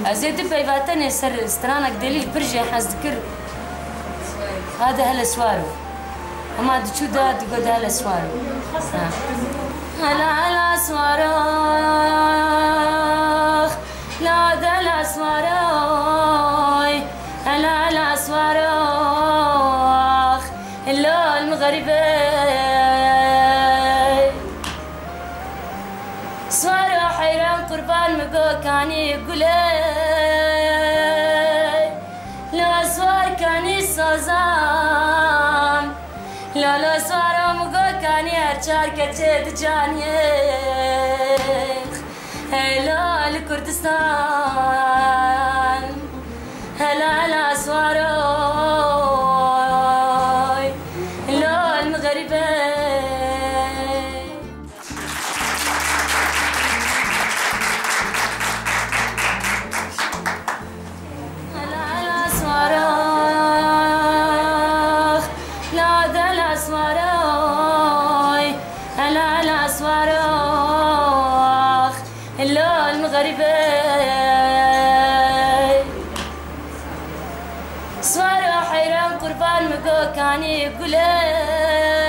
أزيد بيفاتني سر استرانك دليل برجع حذكر هذا هلا سوارو أما شو ده تقول هلا سوارو هلا هلا سوارو لا هلا سوارو هلا هلا سوارو اللو المغربي سوارو حيران قربان مقو كاني قولي لا سوار كاني سوزان لا سوارو مقو كاني هرچار كچه دجانيخ هلا لكردستان هلا هلا سوارو اللو المغربي سوارو حيران قربان مقو كاني قولي